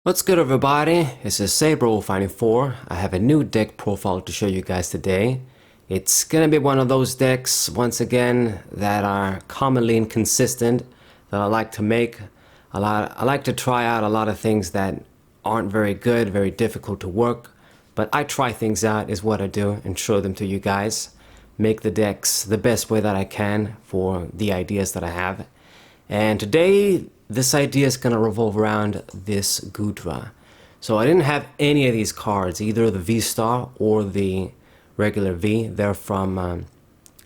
What's good, everybody? This is Saber054. I have a new deck profile to show you guys today. It's gonna be one of those decks, once again, that are commonly inconsistent, that I like to make. I like to try out a lot of things that aren't very good, very difficult to work, but I try things out is what I do and show them to you guys. Make the decks the best way that I can for the ideas that I have. And today, this idea is going to revolve around this Goodra. So I didn't have any of these cards, either the V-Star or the regular V. They're from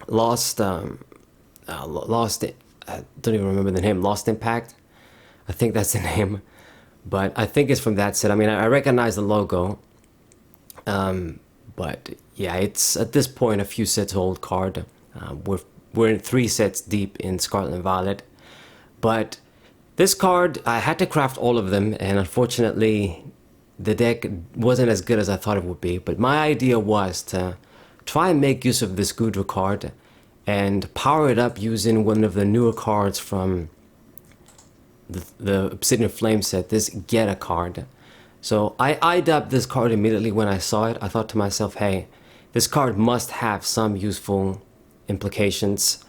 Lost, I don't even remember the name, Lost Impact. I think that's the name. But I think it's from that set. I mean, I recognize the logo. But yeah, it's at this point a few sets old card. We're in 3 sets deep in Scarlet and Violet. But this card, I had to craft all of them, and unfortunately the deck wasn't as good as I thought it would be. But my idea was to try and make use of this Goodra card and power it up using one of the newer cards from the Obsidian Flame set, this Geeta card. So I eyed up this card immediately when I saw it. I thought to myself, hey, this card must have some useful implications.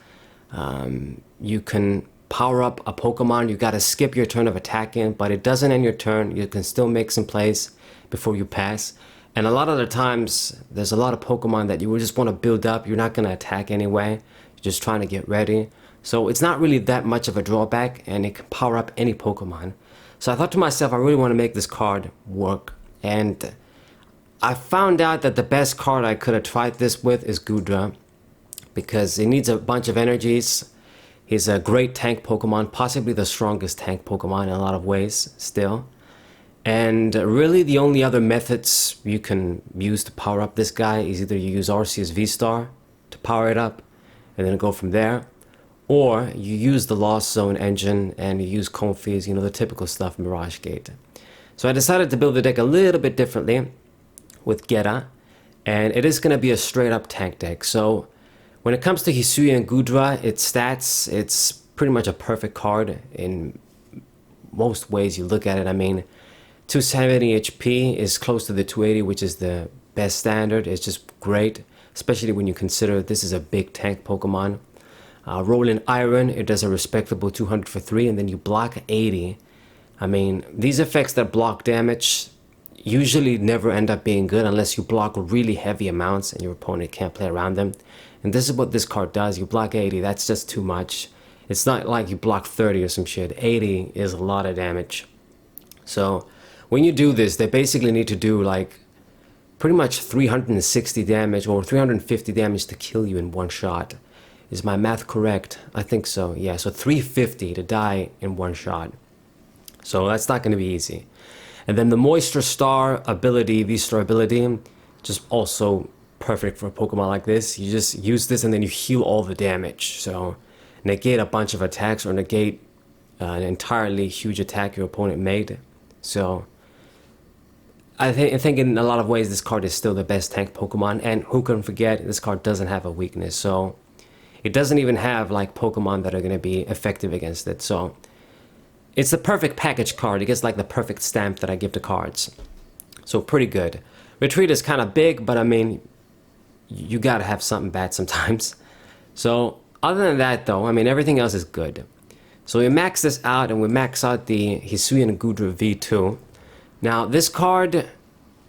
You can power up a Pokemon, you gotta skip your turn of attacking, but it doesn't end your turn. You can still make some plays before you pass. And a lot of the times, there's a lot of Pokemon that you just want to build up. You're not gonna attack anyway. You're just trying to get ready. So it's not really that much of a drawback, and it can power up any Pokemon. So I thought to myself, I really want to make this card work. And I found out that the best card I could have tried this with is Goodra, because it needs a bunch of energies. He's a great tank Pokemon, possibly the strongest tank Pokemon in a lot of ways still. And really the only other methods you can use to power up this guy is either you use Arceus V-Star to power it up and then go from there, or you use the Lost Zone engine and you use Comfeys, you know, the typical stuff, Mirage Gate. So I decided to build the deck a little bit differently with Geeta, and it is going to be a straight up tank deck. So when it comes to Hisuian Goodra, its stats, it's pretty much a perfect card in most ways you look at it. I mean, 270 HP is close to the 280, which is the best standard. It's just great, especially when you consider this is a big tank Pokemon. Rolling Iron, it does a respectable 200 for 3, and then you block 80. I mean, these effects that block damage usually never end up being good unless you block really heavy amounts and your opponent can't play around them. And this is what this card does. You block 80, that's just too much. It's not like you block 30 or some shit. 80 is a lot of damage. So when you do this, they basically need to do like pretty much 360 damage or 350 damage to kill you in one shot. Is my math correct? I think so, yeah. So 350 to die in one shot. So that's not going to be easy. And then the Moisture Star ability, V-Star ability, just also perfect for a Pokemon like this. You just use this and then you heal all the damage. So negate a bunch of attacks or negate an entirely huge attack your opponent made. So I think in a lot of ways this card is still the best tank Pokemon. And who can forget, this card doesn't have a weakness. So it doesn't even have like Pokemon that are going to be effective against it. So it's the perfect package card. It gets like the perfect stamp that I give to cards. So pretty good. Retreat is kind of big, but I mean, you gotta have something bad sometimes. So other than that though, I mean, everything else is good. So we max this out and we max out the Hisuian Goodra V2. Now this card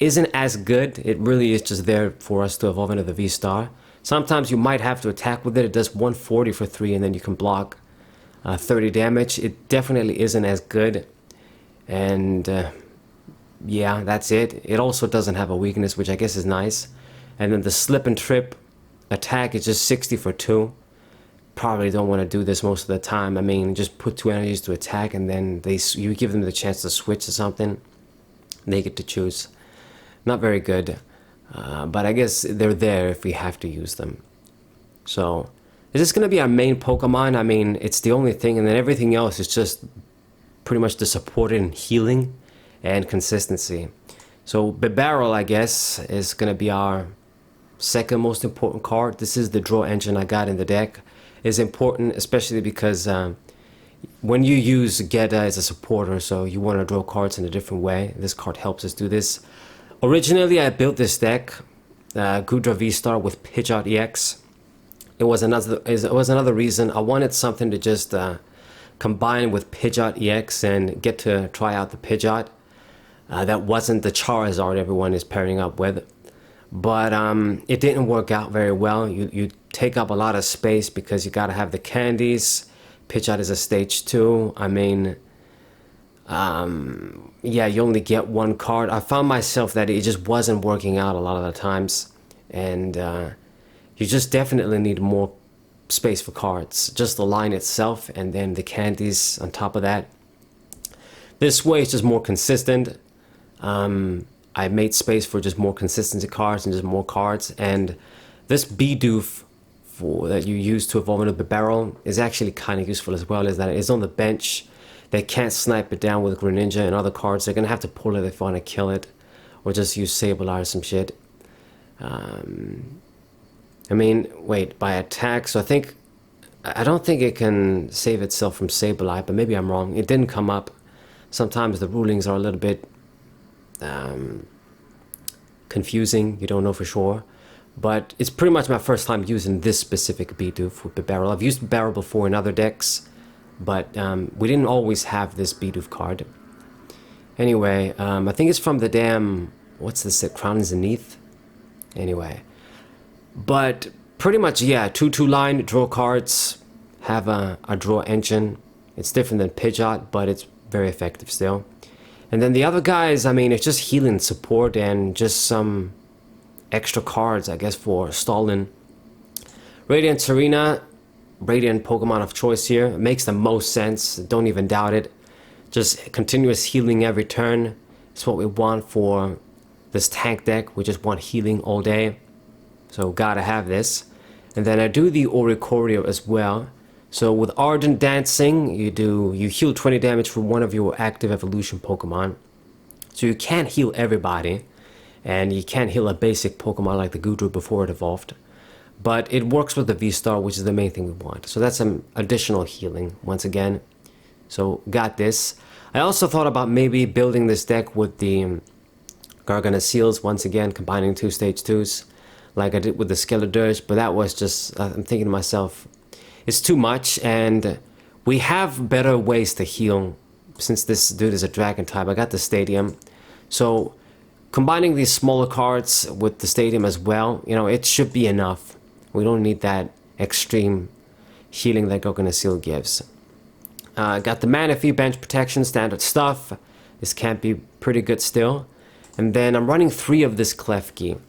isn't as good. It really is just there for us to evolve into the V-Star. Sometimes you might have to attack with it. It does 140 for 3 and then you can block 30 damage. It definitely isn't as good. And yeah, that's it. It also doesn't have a weakness, which I guess is nice. And then the slip and trip attack is just 60 for 2. Probably don't want to do this most of the time. I mean, just put 2 energies to attack and then you give them the chance to switch to something. They get to choose. Not very good. But I guess they're there if we have to use them. So, is this going to be our main Pokemon? I mean, it's the only thing, and then everything else is just pretty much the support in healing and consistency. So Bibarel, I guess, is going to be our second most important card. This is the draw engine I got in the deck. It's important, especially because when you use Geeta as a supporter, so you want to draw cards in a different way, this card helps us do this. Originally, I built this deck, Goodra VSTAR with Pidgeot EX. It was another reason I wanted something to just combine with Pidgeot EX and get to try out the Pidgeot. That wasn't the Charizard everyone is pairing up with. But it didn't work out very well. You take up a lot of space because you gotta have the candies. Pidgeot is a stage 2. I mean, yeah, you only get one card. I found myself that it just wasn't working out a lot of the times. And you just definitely need more space for cards. Just the line itself and then the candies on top of that. This way it's just more consistent. I made space for just more consistency cards and just more cards. And this Bidoof that you use to evolve into Bibarel is actually kind of useful as well, is that it's on the bench. They can't snipe it down with Greninja and other cards. They're going to have to pull it if they want to kill it. Or just use Sableye or some shit. I mean, wait, by attack, so I don't think it can save itself from Sableye, but maybe I'm wrong. It didn't come up. Sometimes the rulings are a little bit confusing, you don't know for sure. But it's pretty much my first time using this specific Bidoof with Bibarel. I've used Bibarel before in other decks, but we didn't always have this Bidoof card. Anyway, I think it's from the damn, what's this, Crown Zenith? Anyway. But pretty much, yeah, 2-2 line, draw cards, have a draw engine. It's different than Pidgeot, but it's very effective still. And then the other guys, I mean, it's just healing support and just some extra cards, I guess, for stalling. Radiant Serena, Radiant Pokemon of choice here. It makes the most sense, don't even doubt it. Just continuous healing every turn. It's what we want for this tank deck. We just want healing all day. So gotta have this. And then I do the Oricorio as well. So with Ardent Dancing, you heal 20 damage for one of your active evolution Pokemon. So you can't heal everybody. And you can't heal a basic Pokemon like the Goodra before it evolved. But it works with the V-Star, which is the main thing we want. So that's some additional healing, once again. So got this. I also thought about maybe building this deck with the Garganta Seals, once again, combining 2 stage 2s. Like I did with the Skeledirge, but that was just, I'm thinking to myself, it's too much, and we have better ways to heal. Since this dude is a Dragon type, I got the Stadium. So combining these smaller cards with the Stadium as well, you know, it should be enough. We don't need that extreme healing that Garganta Seal gives. Got the Manaphy bench protection, standard stuff. This can't be pretty good still. And then I'm running 3 of this Klefki.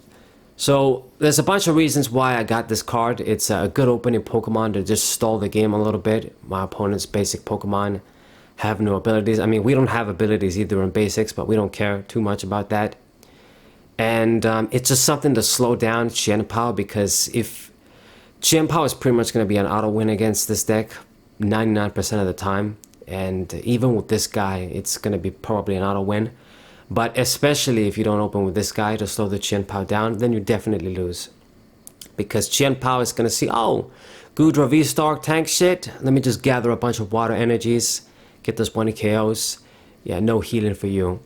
So there's a bunch of reasons why I got this card. It's a good opening Pokemon to just stall the game a little bit. My opponent's basic Pokemon have no abilities. I mean, we don't have abilities either in basics, but we don't care too much about that. And it's just something to slow down Chien-Pao, because if Chien-Pao is pretty much going to be an auto win against this deck 99% of the time. And even with this guy, it's going to be probably an auto win. But especially if you don't open with this guy to slow the Chien-Pao down, then you definitely lose. Because Chien-Pao is going to see, oh, Goodra VSTAR tank shit. Let me just gather a bunch of water energies, get those 20 KOs. Yeah, no healing for you.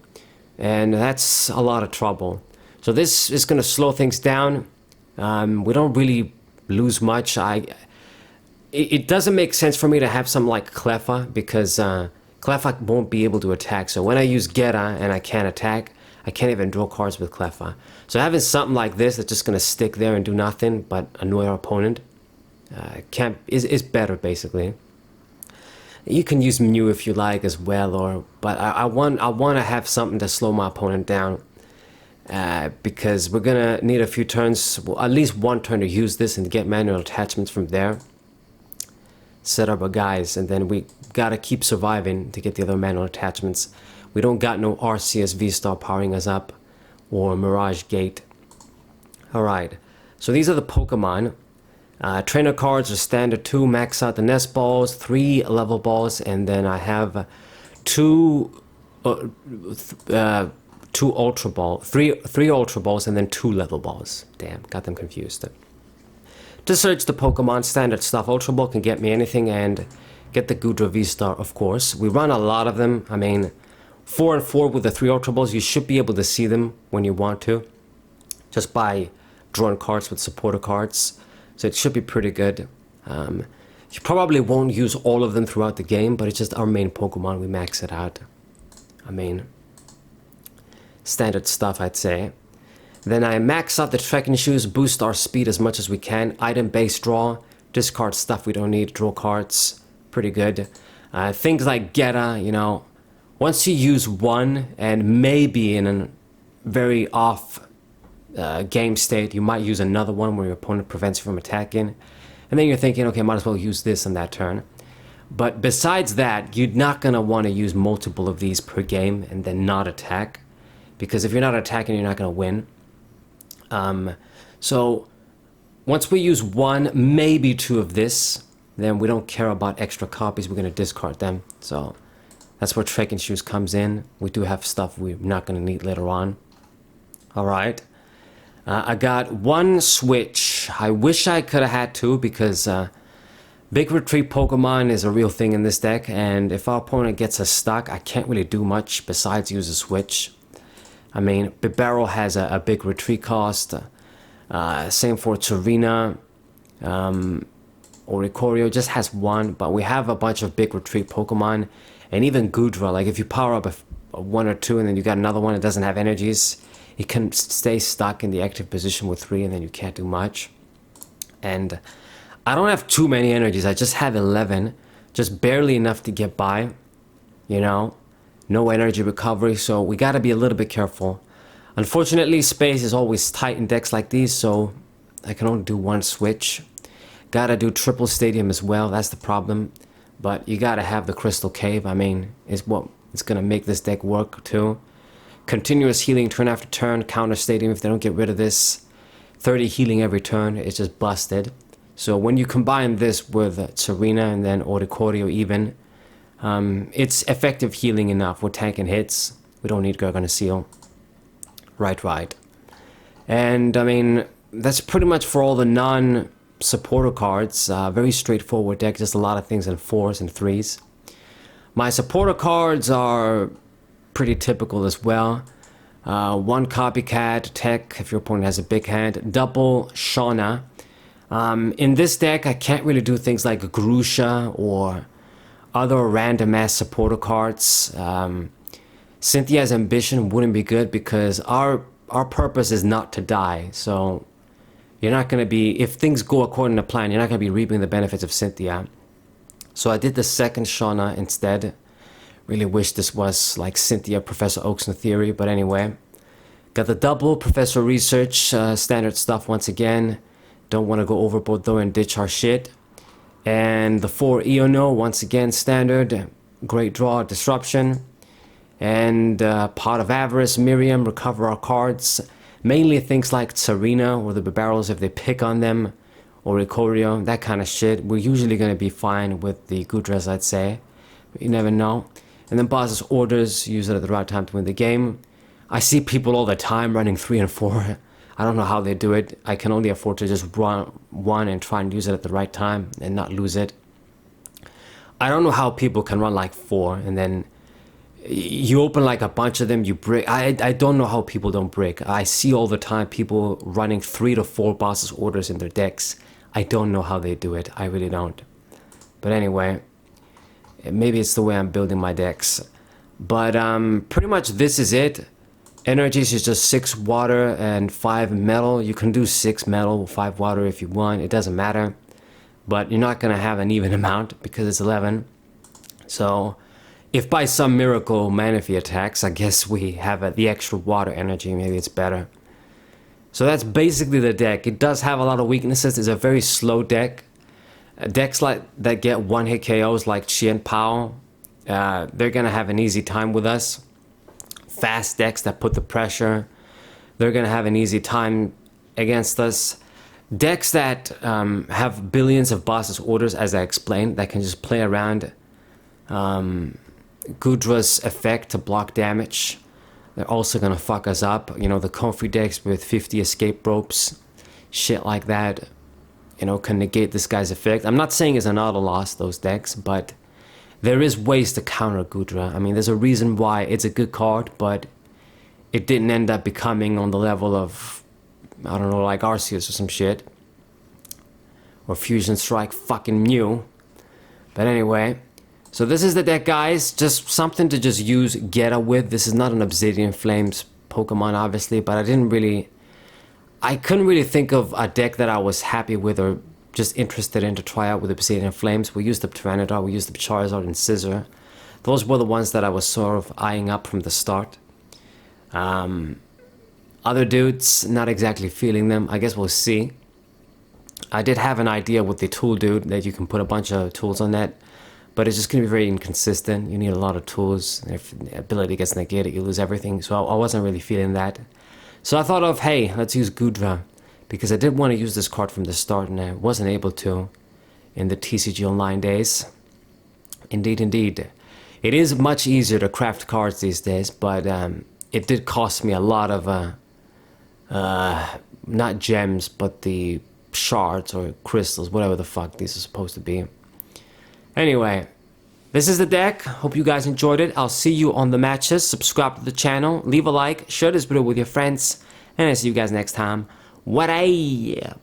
And that's a lot of trouble. So this is going to slow things down. We don't really lose much. It doesn't make sense for me to have something like Cleffa, because Cleffa won't be able to attack. So when I use Geeta and I can't attack, I can't even draw cards with Cleffa. So having something like this that's just going to stick there and do nothing but annoy our opponent is better, basically. You can use Mew if you like as well, but I want to have something to slow my opponent down. Because we're going to need a few turns, well, at least one turn to use this and get manual attachments from there. Set up our guys, and then we gotta keep surviving to get the other manual attachments. We don't got no Arceus V-Star powering us up, or Mirage Gate. Alright, so these are the Pokemon. Trainer cards are standard 2, max out the nest balls, 3 level balls, and then I have 2 ultra balls, 3 ultra balls, and then 2 level balls. Damn, got them confused. To search the Pokemon, standard stuff. Ultra Ball can get me anything, and get the Goodra VSTAR, of course. We run a lot of them. I mean, 4 and 4 with the 3 Ultra Balls, you should be able to see them when you want to, just by drawing cards with supporter cards. So it should be pretty good. You probably won't use all of them throughout the game, but it's just our main Pokemon, we max it out. I mean, standard stuff, I'd say. Then I max out the trekking shoes, boost our speed as much as we can. Item-based draw, discard stuff we don't need, draw cards, pretty good. Things like geeta, you know, once you use one and maybe in a very off game state, you might use another one where your opponent prevents you from attacking. And then you're thinking, okay, might as well use this on that turn. But besides that, you're not going to want to use multiple of these per game and then not attack. Because if you're not attacking, you're not going to win. So once we use one, maybe 2 of this, then we don't care about extra copies. We're going to discard them. So that's where trekking shoes comes in. We do have stuff we're not going to need later on. All right. I got 1 switch. I wish I could have had 2 because big retreat Pokemon is a real thing in this deck, and if our opponent gets us stuck, I can't really do much besides use a switch. I mean, Bibarel has a big retreat cost. Same for Torina. Oricorio just has 1, but we have a bunch of big retreat Pokemon, and even Goodra. Like if you power up a 1 or 2 and then you got another one that doesn't have energies, it can stay stuck in the active position with 3 and then you can't do much. And I don't have too many energies, I just have 11, just barely enough to get by, you know, no energy recovery, so we gotta be a little bit careful. Unfortunately, space is always tight in decks like these, so I can only do 1 switch. Gotta do triple stadium as well, that's the problem. But you gotta have the Crystal Cave, I mean, it's what it's gonna make this deck work too. Continuous healing turn after turn, counter stadium if they don't get rid of this. 30 healing every turn, it's just busted. So when you combine this with Torina and then Oricorio even, it's effective healing enough. We're tanking hits. We don't need Gargano Seal. Right. And I mean, that's pretty much for all the non-supporter cards. Very straightforward deck, just a lot of things in 4s and 3s. My supporter cards are pretty typical as well. 1 copycat tech if your opponent has a big hand. Double Shauna. In this deck, I can't really do things like Grusha or other random ass supporter cards. Cynthia's Ambition wouldn't be good because our purpose is not to die. So you're not going to be, if things go according to plan, you're not going to be reaping the benefits of Cynthia. So I did the second Shauna instead. Really wish this was like Cynthia, Professor Oak's in theory, but anyway. Got the double Professor Research, standard stuff once again. Don't want to go overboard though and ditch our shit. And the 4 Eono, once again standard. Great draw, Disruption. And Pot of Avarice, Miriam, recover our cards. Mainly things like Torina or the Bibarels if they pick on them. Or Oricorio, that kind of shit. We're usually going to be fine with the Goodras, I'd say. But you never know. And then Boss's Orders, use it at the right time to win the game. I see people all the time running 3 and 4. I don't know how they do it. I can only afford to just run 1 and try and use it at the right time and not lose it. I don't know how people can run like 4 and then you open like a bunch of them, you break. I don't know how people don't break. I see all the time people running 3 to 4 Boss's Orders in their decks. I don't know how they do it. I really don't. But anyway, maybe it's the way I'm building my decks. But pretty much this is it. Energies is just 6 water and 5 metal. You can do 6 metal, 5 water if you want. It doesn't matter. But you're not going to have an even amount because it's 11. So if by some miracle Manaphy attacks, I guess we have the extra water energy. Maybe it's better. So that's basically the deck. It does have a lot of weaknesses. It's a very slow deck. Decks like that get 1-hit KOs like Chien Pao, they're going to have an easy time with us. Fast decks that put the pressure, they're going to have an easy time against us. Decks that have billions of Boss's Orders, as I explained, that can just play around Goodra's effect to block damage. They're also going to fuck us up. You know, the comfy decks with 50 escape ropes, shit like that, you know, can negate this guy's effect. I'm not saying it's an auto loss, those decks, but there is ways to counter Goodra. I mean, there's a reason why it's a good card, but it didn't end up becoming on the level of, I don't know, like Arceus or some shit. Or Fusion Strike fucking Mew. But anyway, so this is the deck, guys. Just something to just use Geeta with. This is not an Obsidian Flames Pokemon, obviously, but I couldn't really think of a deck that I was happy with or just interested in to try out with Obsidian Flames. We used the Tyranitar, we used the Charizard and Scizor. Those were the ones that I was sort of eyeing up from the start. Other dudes, not exactly feeling them. I guess we'll see. I did have an idea with the tool dude that you can put a bunch of tools on that, but it's just going to be very inconsistent. You need a lot of tools. If the ability gets negated, you lose everything. So I wasn't really feeling that. So I thought of, hey, let's use Goodra, because I did want to use this card from the start and I wasn't able to in the TCG Online days. Indeed, indeed. It is much easier to craft cards these days, but it did cost me a lot of, not gems, but the shards or crystals, whatever the fuck these are supposed to be. Anyway, this is the deck. Hope you guys enjoyed it. I'll see you on the matches. Subscribe to the channel, leave a like, share this video with your friends, and I'll see you guys next time. What a